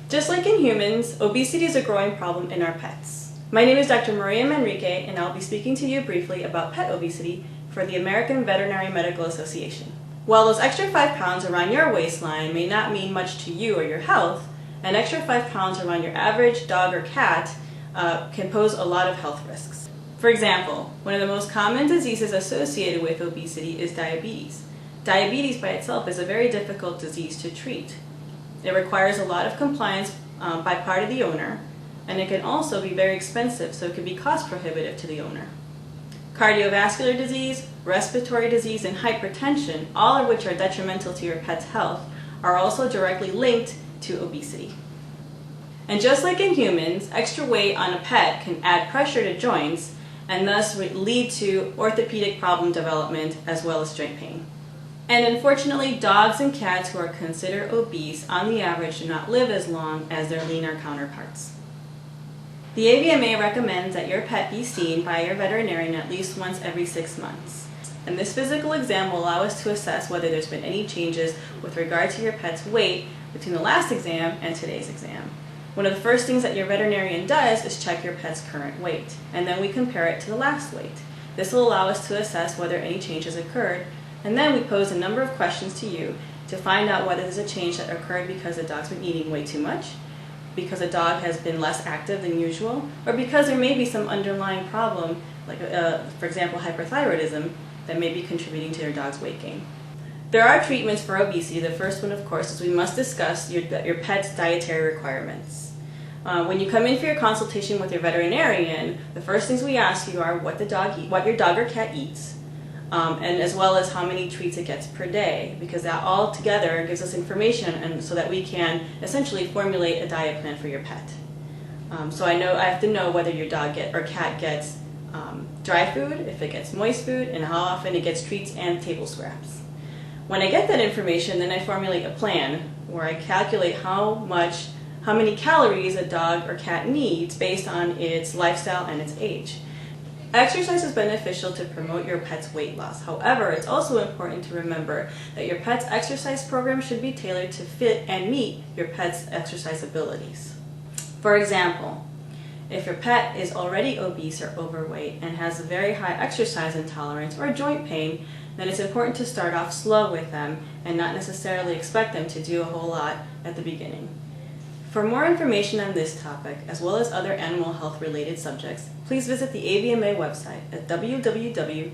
Just like in humans, obesity is a growing problem in our pets. My name is Dr. Maria Manrique, and I'll be speaking to you briefly about pet obesity for the American Veterinary Medical Association. While those extra 5 pounds around your waistline may not mean much to you or your health, an extra 5 pounds around your average dog or cat can pose a lot of health risks. For example, one of the most common diseases associated with obesity is diabetes. Diabetes by itself is a very difficult disease to treat. It requires a lot of compliance by part of the owner, and it can also be very expensive, so it can be cost prohibitive to the owner. Cardiovascular disease, respiratory disease, and hypertension, all of which are detrimental to your pet's health, are also directly linked to obesity. And just like in humans, extra weight on a pet can add pressure to joints and thus lead to orthopedic problem development as well as joint pain. And unfortunately, dogs and cats who are considered obese on the average do not live as long as their leaner counterparts. The AVMA recommends that your pet be seen by your veterinarian at least once every 6 months. And this physical exam will allow us to assess whether there's been any changes with regard to your pet's weight between the last exam and today's exam. One of the first things that your veterinarian does is check your pet's current weight, and then we compare it to the last weight. This will allow us to assess whether any changes occurred, and then we pose a number of questions to you to find out whether there's a change that occurred because the dog's been eating way too much, because the dog has been less active than usual, or because there may be some underlying problem, like for example hyperthyroidism, that may be contributing to your dog's weight gain. There are treatments for obesity. The first one, of course, is we must discuss your pet's dietary requirements. When you come in for your consultation with your veterinarian, the first things we ask you are what your dog or cat eats, and as well as how many treats it gets per day, because that all together gives us information and so that we can essentially formulate a diet plan for your pet. So I have to know whether your dog or cat gets dry food, if it gets moist food, and how often it gets treats and table scraps. When I get that information, then I formulate a plan where I calculate how many calories a dog or cat needs based on its lifestyle and its age. Exercise is beneficial to promote your pet's weight loss. However, it's also important to remember that your pet's exercise program should be tailored to fit and meet your pet's exercise abilities. For example, if your pet is already obese or overweight and has a very high exercise intolerance or joint pain, then it's important to start off slow with them and not necessarily expect them to do a whole lot at the beginning. For more information on this topic, as well as other animal health related subjects, please visit the AVMA website at www.avma.org.